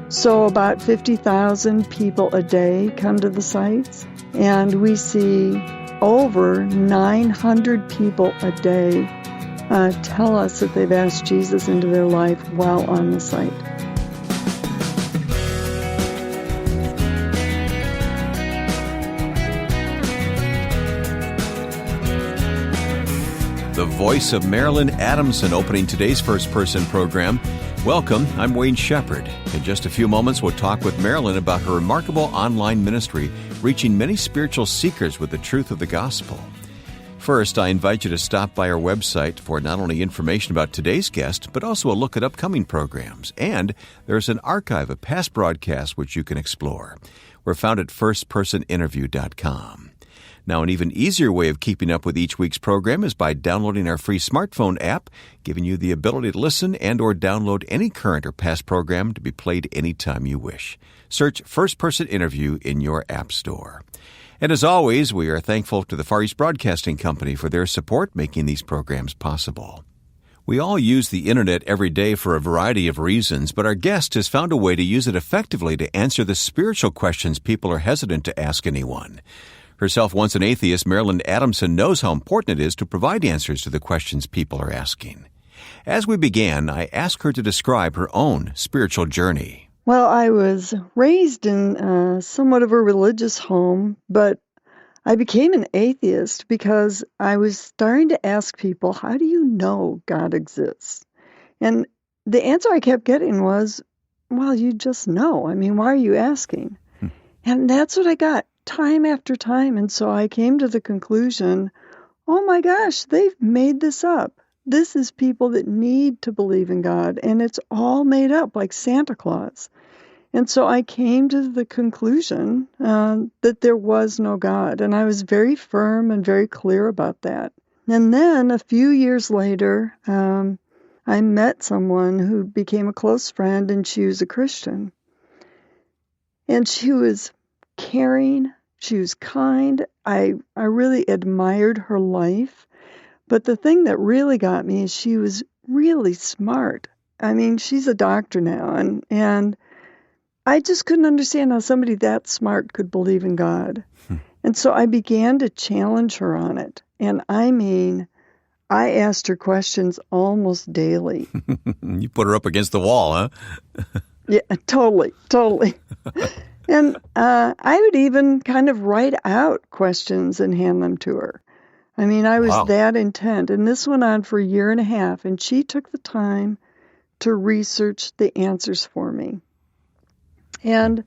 So about 50,000 people a day come to the sites, and we see over 900 people a day tell us that they've asked Jesus into their life while on the site. The voice of Marilyn, Adamson, opening today's First Person program. Welcome, I'm Wayne Shepherd. In just a few moments, we'll talk with Marilyn about her remarkable online ministry, reaching many spiritual seekers with the truth of the gospel. First, I invite you to stop by our website for not only information about today's guest, but also a look at upcoming programs. And there's an archive of past broadcasts which you can explore. We're found at firstpersoninterview.com. Now, an even easier way of keeping up with each week's program is by downloading our free smartphone app, giving you the ability to listen and or download any current or past program to be played anytime you wish. Search First Person Interview in your app store. And as always, we are thankful to the Far East Broadcasting Company for their support making these programs possible. We all use the Internet every day for a variety of reasons, but our guest has found a way to use it effectively to answer the spiritual questions people are hesitant to ask anyone. Herself once an atheist, Marilyn Adamson knows how important it is to provide answers to the questions people are asking. As we began, I asked her to describe her own spiritual journey. Well, I was raised in somewhat of a religious home, but I became an atheist because I was starting to ask people, how do you know God exists? And the answer I kept getting was, well, you just know. I mean, why are you asking? And that's what I got. Time after time. And so I came to the conclusion, oh my gosh, they've made this up. This is people that need to believe in God, and it's all made up like Santa Claus. And so I came to the conclusion that there was no God, and I was very firm and very clear about that. And then a few years later, I met someone who became a close friend, and she was a Christian. And she was caring. She was kind. I really admired her life. But the thing that really got me is she was really smart. I mean, she's a doctor now, and I just couldn't understand how somebody that smart could believe in God. And so I began to challenge her on it. And I mean, I asked her questions almost daily. You put her up against the wall, huh? Yeah, totally. And I would even kind of write out questions and hand them to her. I mean, I was that intent. And this went on for a year and a half, and she took the time to research the answers for me. And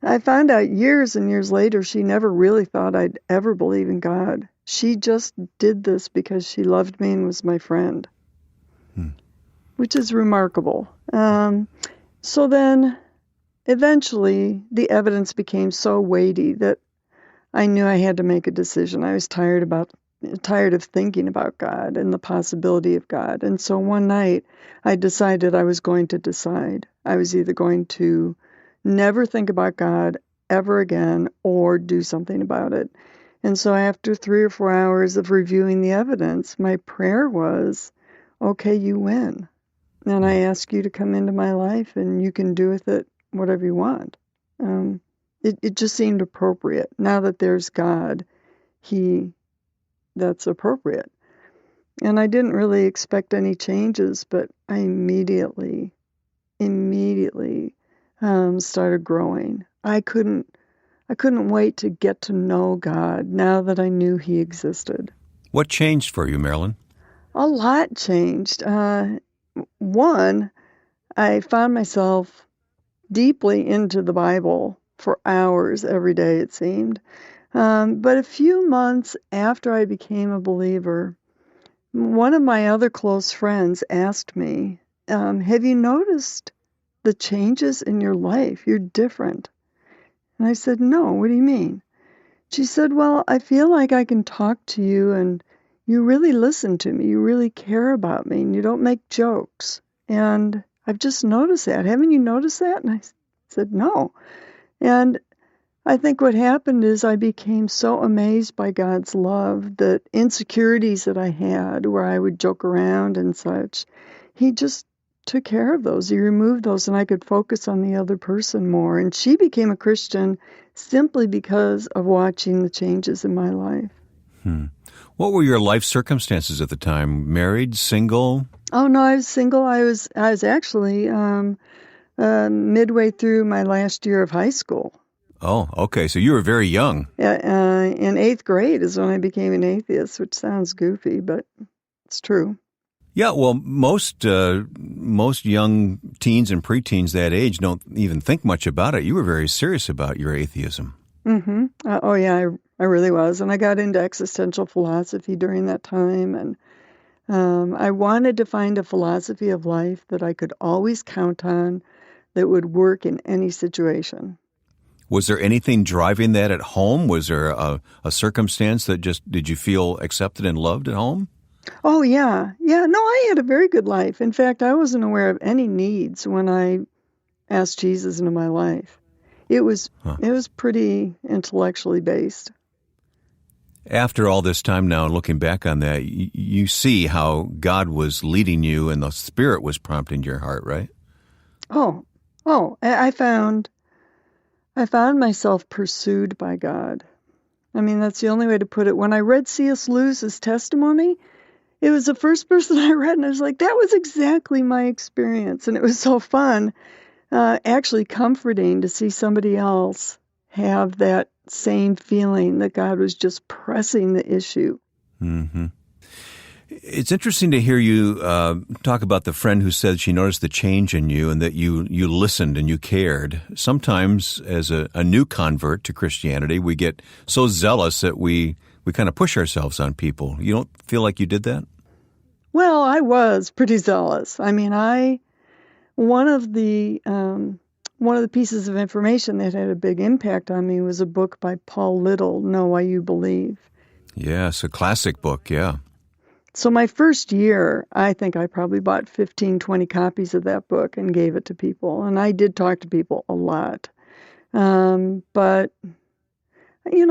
I found out years and years later she never really thought I'd ever believe in God. She just did this because she loved me and was my friend, which is remarkable. So then eventually, the evidence became so weighty that I knew I had to make a decision. I was tired of thinking about God and the possibility of God. And so one night, I decided I was going to decide. I was either going to never think about God ever again or do something about it. And so after 3 or 4 hours of reviewing the evidence, my prayer was, okay, you win. And I ask you to come into my life and you can do with it whatever you want. It just seemed appropriate. Now that there's God, that's appropriate. And I didn't really expect any changes, but I immediately started growing. I couldn't wait to get to know God now that I knew He existed. What changed for you, Marilyn? A lot changed. One, I found myself deeply into the Bible for hours every day, it seemed. But a few months after I became a believer, one of my other close friends asked me, have you noticed the changes in your life? You're different. And I said, no, what do you mean? She said, well, I feel like I can talk to you and you really listen to me. You really care about me and you don't make jokes. And I've just noticed that. Haven't you noticed that? And I said, no. And I think what happened is I became so amazed by God's love that insecurities that I had where I would joke around and such, He just took care of those. He removed those, and I could focus on the other person more. And she became a Christian simply because of watching the changes in my life. What were your life circumstances at the time? Married, single? Oh no, I was single. I was actually midway through my last year of high school. Oh, okay. So you were very young. In 8th grade is when I became an atheist, which sounds goofy, but it's true. Yeah, well, most young teens and preteens that age don't even think much about it. You were very serious about your atheism. Mm-hmm. Oh yeah, I really was, and I got into existential philosophy during that time, and I wanted to find a philosophy of life that I could always count on, that would work in any situation. Was there anything driving that at home? Was there a circumstance that did you feel accepted and loved at home? Oh, yeah. Yeah, no, I had a very good life. In fact, I wasn't aware of any needs when I asked Jesus into my life. It was pretty intellectually based. After all this time now, looking back on that, you see how God was leading you and the Spirit was prompting your heart, right? Oh, I found myself pursued by God. I mean, that's the only way to put it. When I read C.S. Lewis's testimony, it was the first person I read, and I was like, that was exactly my experience. And it was so fun, actually comforting to see somebody else have that same feeling that God was just pressing the issue. Mm-hmm. It's interesting to hear you talk about the friend who said she noticed the change in you and that you listened and you cared. Sometimes as a new convert to Christianity, we get so zealous that we kind of push ourselves on people. You don't feel like you did that? Well, I was pretty zealous. I mean, one of the pieces of information that had a big impact on me was a book by Paul Little, Know Why You Believe. Yes, a classic book, yeah. So my first year, I think I probably bought 15, 20 copies of that book and gave it to people. And I did talk to people a lot. But,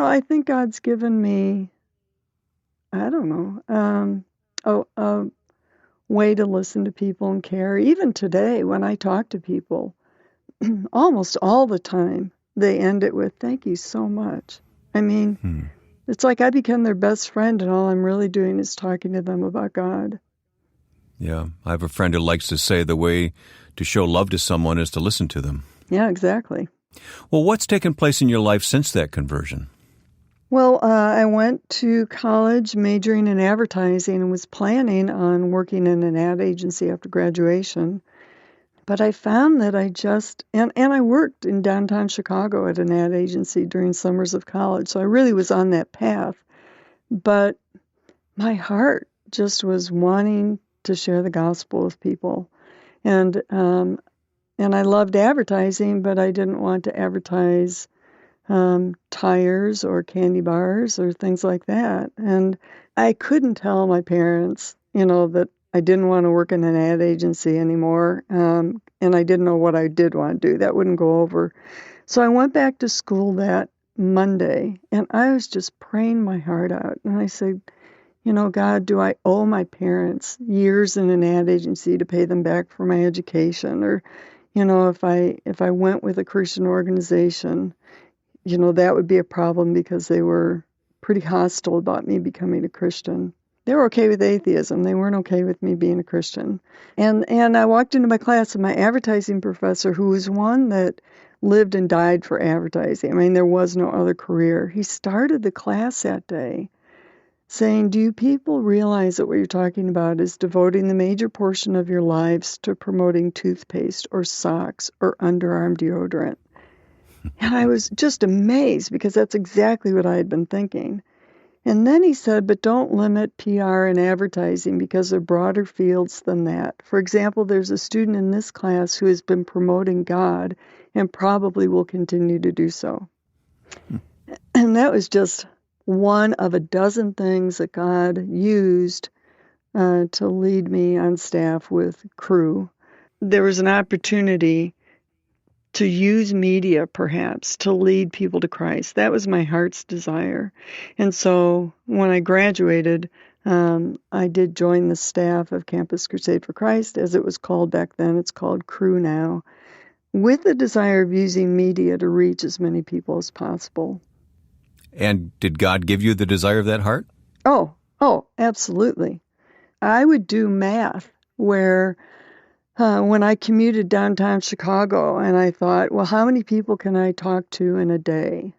I think God's given me, I don't know, a way to listen to people and care. Even today, when I talk to people, almost all the time, they end it with, thank you so much. I mean, it's like I become their best friend, and all I'm really doing is talking to them about God. Yeah, I have a friend who likes to say the way to show love to someone is to listen to them. Yeah, exactly. Well, what's taken place in your life since that conversion? Well, I went to college majoring in advertising and was planning on working in an ad agency after graduation. But I found that and I worked in downtown Chicago at an ad agency during summers of college, so I really was on that path. But my heart just was wanting to share the gospel with people. And I loved advertising, but I didn't want to advertise tires or candy bars or things like that. And I couldn't tell my parents, that I didn't want to work in an ad agency anymore, and I didn't know what I did want to do. That wouldn't go over. So I went back to school that Monday, and I was just praying my heart out. And I said, God, do I owe my parents years in an ad agency to pay them back for my education? Or, if I went with a Christian organization, that would be a problem because they were pretty hostile about me becoming a Christian. They were okay with atheism. They weren't okay with me being a Christian. And I walked into my class, and my advertising professor, who was one that lived and died for advertising. I mean, there was no other career. He started the class that day saying, do you people realize that what you're talking about is devoting the major portion of your lives to promoting toothpaste or socks or underarm deodorant? And I was just amazed because that's exactly what I had been thinking. And then he said, but don't limit PR and advertising because there are broader fields than that. For example, there's a student in this class who has been promoting God and probably will continue to do so. And that was just one of a dozen things that God used to lead me on staff with crew. There was an opportunity to use media, perhaps, to lead people to Christ. That was my heart's desire. And so when I graduated, I did join the staff of Campus Crusade for Christ, as it was called back then. It's called Cru now, with the desire of using media to reach as many people as possible. And did God give you the desire of that heart? Oh, absolutely. I would do math where when I commuted downtown Chicago, and I thought, well, how many people can I talk to in a day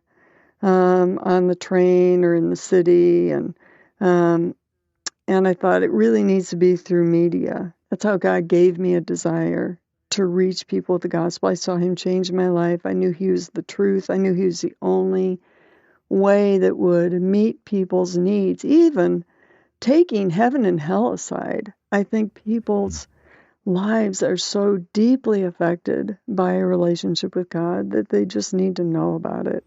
on the train or in the city? And I thought it really needs to be through media. That's how God gave me a desire to reach people with the gospel. I saw him change my life. I knew he was the truth. I knew he was the only way that would meet people's needs, even taking heaven and hell aside. I think people's lives are so deeply affected by a relationship with God that they just need to know about it.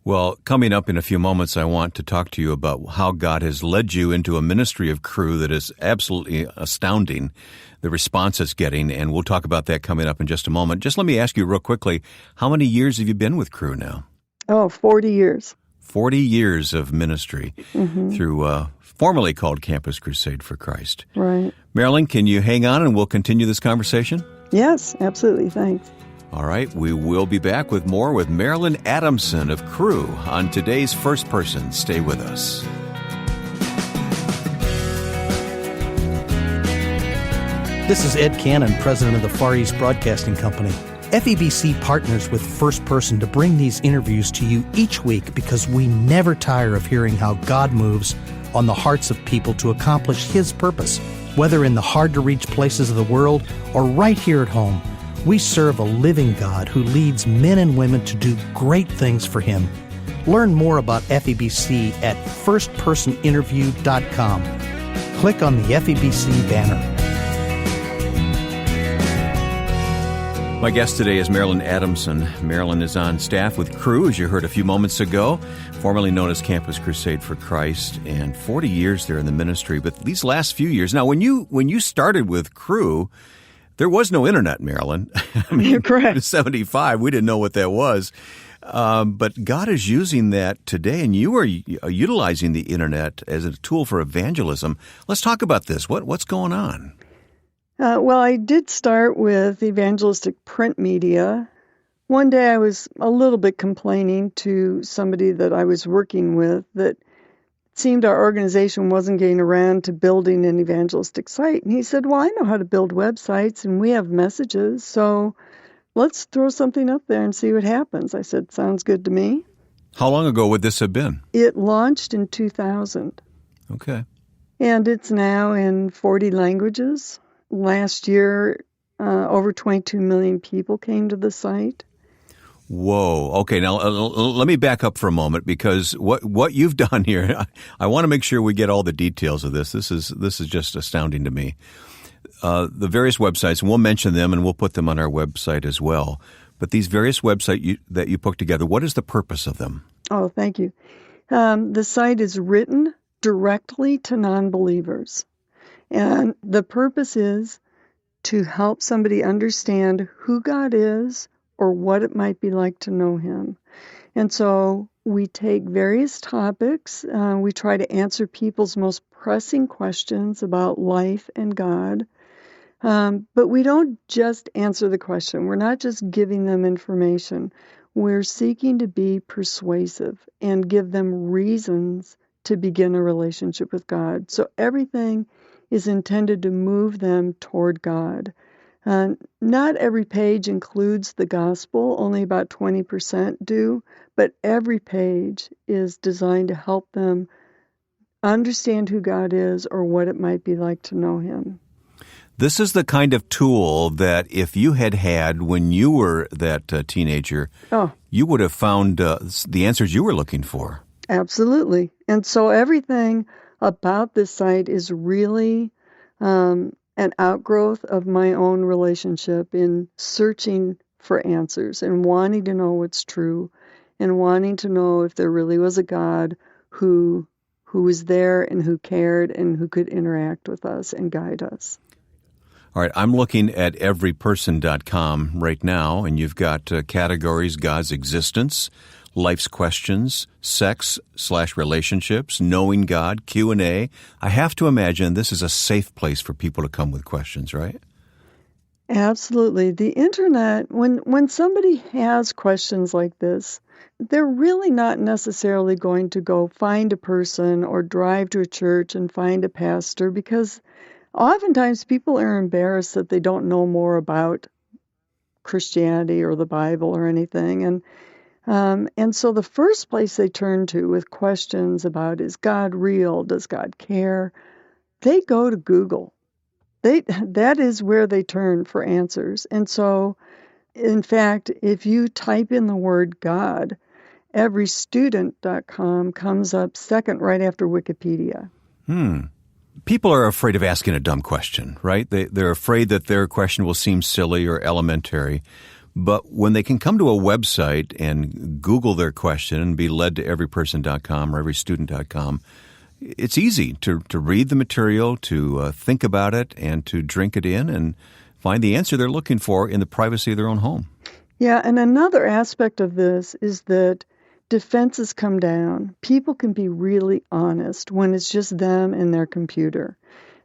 Well, coming up in a few moments, I want to talk to you about how God has led you into a ministry of Cru that is absolutely astounding, the response it's getting, and we'll talk about that coming up in just a moment. Just let me ask you real quickly, how many years have you been with Cru now? 40 years. 40 years of ministry through formerly called Campus Crusade for Christ. Right. Marilyn, can you hang on and we'll continue this conversation? Yes, absolutely. Thanks. All right, we will be back with more with Marilyn Adamson of Cru on today's First Person. Stay with us. This is Ed Cannon, president of the Far East Broadcasting Company. FEBC partners with First Person to bring these interviews to you each week because we never tire of hearing how God moves on the hearts of people to accomplish His purpose. Whether in the hard-to-reach places of the world or right here at home, we serve a living God who leads men and women to do great things for Him. Learn more about FEBC at firstpersoninterview.com. Click on the FEBC banner. My guest today is Marilyn Adamson. Marilyn is on staff with Cru, as you heard a few moments ago, formerly known as Campus Crusade for Christ, and 40 years there in the ministry. But these last few years, now when you started with Cru, there was no internet, Marilyn. I mean, You're correct. In 75, we didn't know what that was. But God is using that today, and you are utilizing the internet as a tool for evangelism. Let's talk about this. What's going on? Well, I did start with evangelistic print media. One day I was a little bit complaining to somebody that I was working with that it seemed our organization wasn't getting around to building an evangelistic site. And he said, well, I know how to build websites and we have messages, so let's throw something up there and see what happens. I said, sounds good to me. How long ago would this have been? It launched in 2000. Okay. And it's now in 40 languages. Last year, over 22 million people came to the site. Whoa. Okay, now let me back up for a moment because what you've done here, I want to make sure we get all the details of this. This is just astounding to me. The various websites, and we'll mention them and we'll put them on our website as well. But these various websites that you put together, what is the purpose of them? Oh, thank you. The site is written directly to non-believers. And the purpose is to help somebody understand who God is or what it might be like to know Him. And so we take various topics. We try to answer people's most pressing questions about life and God. But we don't just answer the question. We're not just giving them information. We're seeking to be persuasive and give them reasons to begin a relationship with God. So everything is intended to move them toward God. Not every page includes the gospel, only about 20% do, but every page is designed to help them understand who God is or what it might be like to know Him. This is the kind of tool that if you had when you were that teenager, you would have found the answers you were looking for. Absolutely. And so everything about this site is really an outgrowth of my own relationship in searching for answers and wanting to know what's true and wanting to know if there really was a God who was there and who cared and who could interact with us and guide us. All right, I'm looking at everyperson.com right now, and you've got categories: God's existence, life's questions, sex/relationships, knowing God, Q&A. I have to imagine this is a safe place for people to come with questions, right? Absolutely. The internet, when somebody has questions like this, they're really not necessarily going to go find a person or drive to a church and find a pastor, because oftentimes people are embarrassed that they don't know more about Christianity or the Bible or anything. And so the first place they turn to with questions about, is God real? Does God care? They go to Google. That is where they turn for answers. And so, in fact, if you type in the word God, everystudent.com comes up second right after Wikipedia. People are afraid of asking a dumb question, right? They're afraid that their question will seem silly or elementary. But when they can come to a website and Google their question and be led to everyperson.com or everystudent.com, it's easy to read the material, to think about it, and to drink it in and find the answer they're looking for in the privacy of their own home. Yeah, and another aspect of this is that defenses come down. People can be really honest when it's just them and their computer.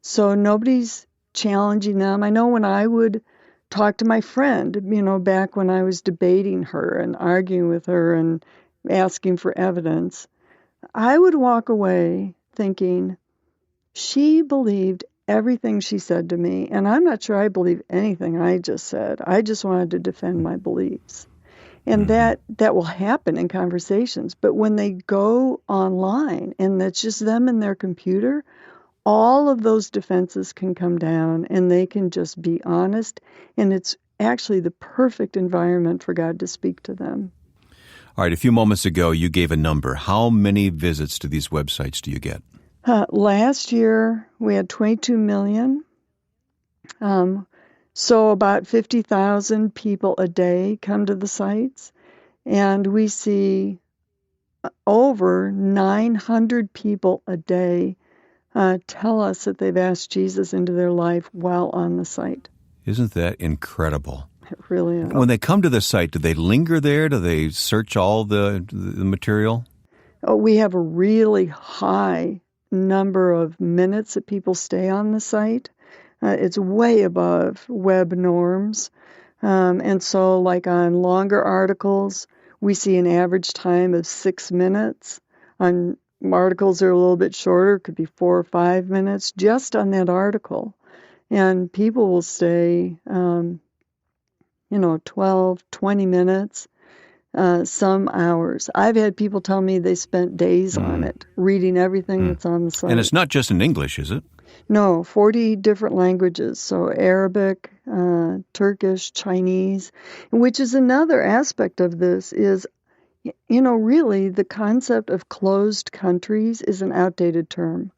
So nobody's challenging them. I know when I would talk to my friend, back when I was debating her and arguing with her and asking for evidence, I would walk away thinking, she believed everything she said to me, and I'm not sure I believe anything I just said. I just wanted to defend my beliefs. And that will happen in conversations. But when they go online and it's just them and their computer, all of those defenses can come down and they can just be honest. And it's actually the perfect environment for God to speak to them. All right, a few moments ago, you gave a number. How many visits to these websites do you get? Last year, we had 22 million. So about 50,000 people a day come to the sites. And we see over 900 people a day tell us that they've asked Jesus into their life while on the site. Isn't that incredible? It really is. When they come to the site, do they linger there? Do they search all the material? Oh, we have a really high number of minutes that people stay on the site. It's way above web norms. And so, like on longer articles, we see an average time of 6 minutes. On articles that are a little bit shorter, it could be 4 or 5 minutes just on that article. And people will stay, 12, 20 minutes, some hours. I've had people tell me they spent days on it, reading everything that's on the site. And it's not just in English, is it? No, 40 different languages. So Arabic, Turkish, Chinese, which is another aspect of this is, really the concept of closed countries is an outdated term,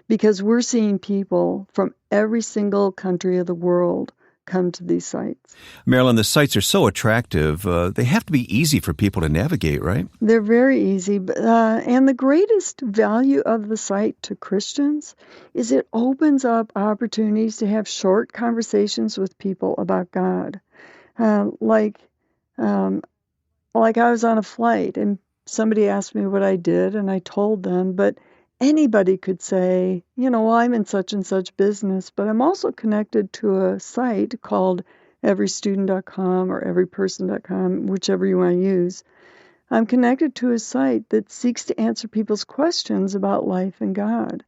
because we're seeing people from every single country of the world come to these sites. Marilyn, the sites are so attractive. They have to be easy for people to navigate, right? They're very easy. And the greatest value of the site to Christians is it opens up opportunities to have short conversations with people about God. Like I was on a flight and somebody asked me what I did and I told them, but anybody could say, well, I'm in such and such business, but I'm also connected to a site called everystudent.com or everyperson.com, whichever you want to use. I'm connected to a site that seeks to answer people's questions about life and God.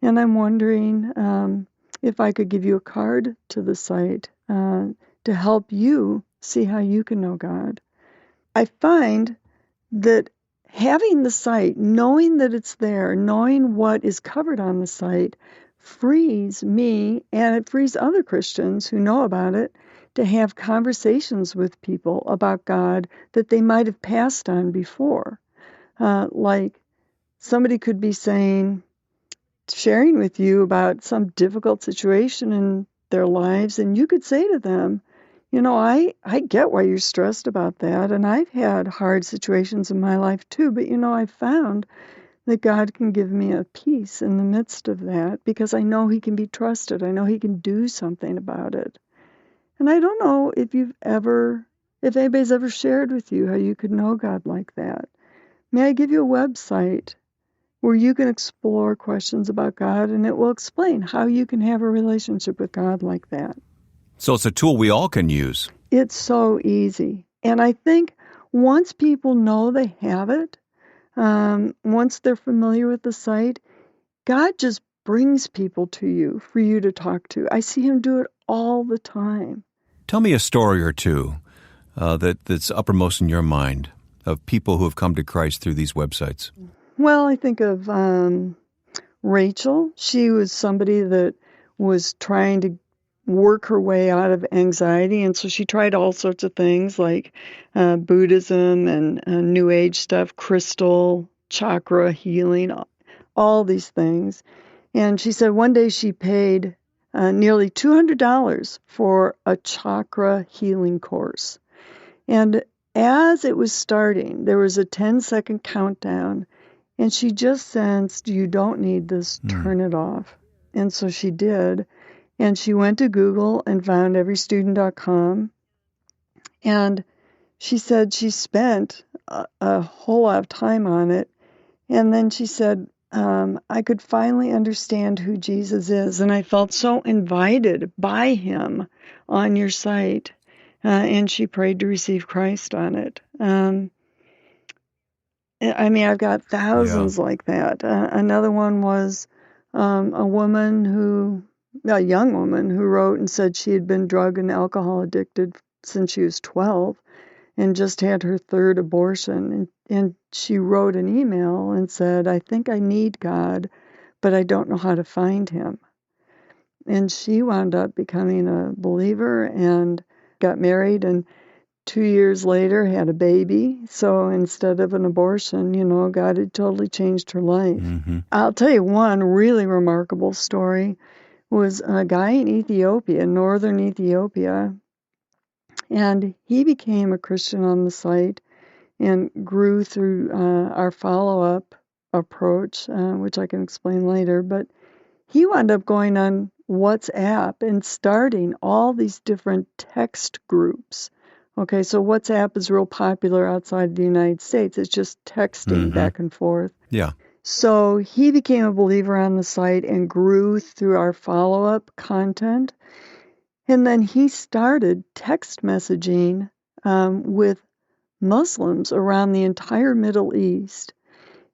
And I'm wondering if I could give you a card to the site to help you see how you can know God. I find that having the site, knowing that it's there, knowing what is covered on the site, frees me, and it frees other Christians who know about it, to have conversations with people about God that they might have passed on before. Like somebody could be sharing with you about some difficult situation in their lives, and you could say to them, I get why you're stressed about that, and I've had hard situations in my life too, but I've found that God can give me a peace in the midst of that because I know He can be trusted. I know He can do something about it. And I don't know if anybody's ever shared with you how you could know God like that. may I give you a website where you can explore questions about God, and it will explain how you can have a relationship with God like that. So it's a tool we all can use. It's so easy. And I think once people know they have it, once they're familiar with the site, God just brings people to you for you to talk to. I see him do it all the time. Tell me a story or two that's uppermost in your mind of people who have come to Christ through these websites. Well, I think of Rachel. She was somebody that was trying to work her way out of anxiety, and so she tried all sorts of things like Buddhism and New Age stuff, crystal, chakra healing, all these things. And she said one day she paid nearly $200 for a chakra healing course. And as it was starting, there was a 10-second countdown, and she just sensed, you don't need this, turn it off. And so she did. And she went to Google and found everystudent.com. And she said she spent a whole lot of time on it. And then she said, I could finally understand who Jesus is. And I felt so invited by him on your site. And she prayed to receive Christ on it. I mean, I've got thousands like that. Another one was a young woman who wrote and said she had been drug and alcohol addicted since she was 12 and just had her third abortion. And she wrote an email and said, I think I need God, but I don't know how to find him. And she wound up becoming a believer and got married, and 2 years later had a baby. So instead of an abortion, God had totally changed her life. Mm-hmm. I'll tell you one really remarkable story was a guy in Ethiopia, northern Ethiopia, and he became a Christian on the site and grew through our follow-up approach, which I can explain later. But he wound up going on WhatsApp and starting all these different text groups. Okay, so WhatsApp is real popular outside the United States. It's just texting back and forth. Yeah. So he became a believer on the site and grew through our follow-up content. And then he started text messaging with Muslims around the entire Middle East.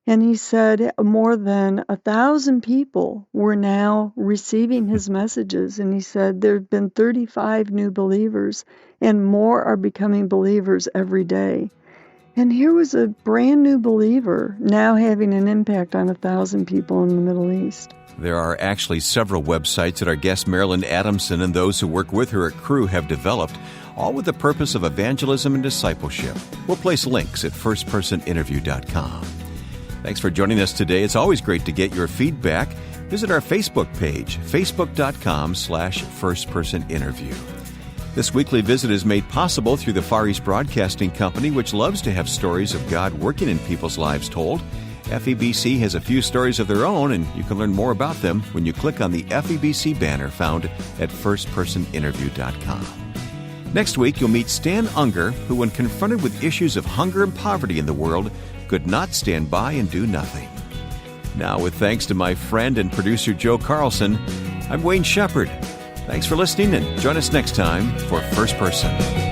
And he said more than 1,000 people were now receiving his messages. And he said there have been 35 new believers, and more are becoming believers every day. And here was a brand new believer now having an impact on 1,000 people in the Middle East. There are actually several websites that our guest Marilyn Adamson and those who work with her at Cru have developed, all with the purpose of evangelism and discipleship. We'll place links at firstpersoninterview.com. Thanks for joining us today. It's always great to get your feedback. Visit our Facebook page, facebook.com/firstpersoninterview. This weekly visit is made possible through the Far East Broadcasting Company, which loves to have stories of God working in people's lives told. FEBC has a few stories of their own, and you can learn more about them when you click on the FEBC banner found at firstpersoninterview.com. Next week, you'll meet Stan Unger, who, when confronted with issues of hunger and poverty in the world, could not stand by and do nothing. Now, with thanks to my friend and producer Joe Carlson, I'm Wayne Shepherd. Thanks for listening, and join us next time for First Person.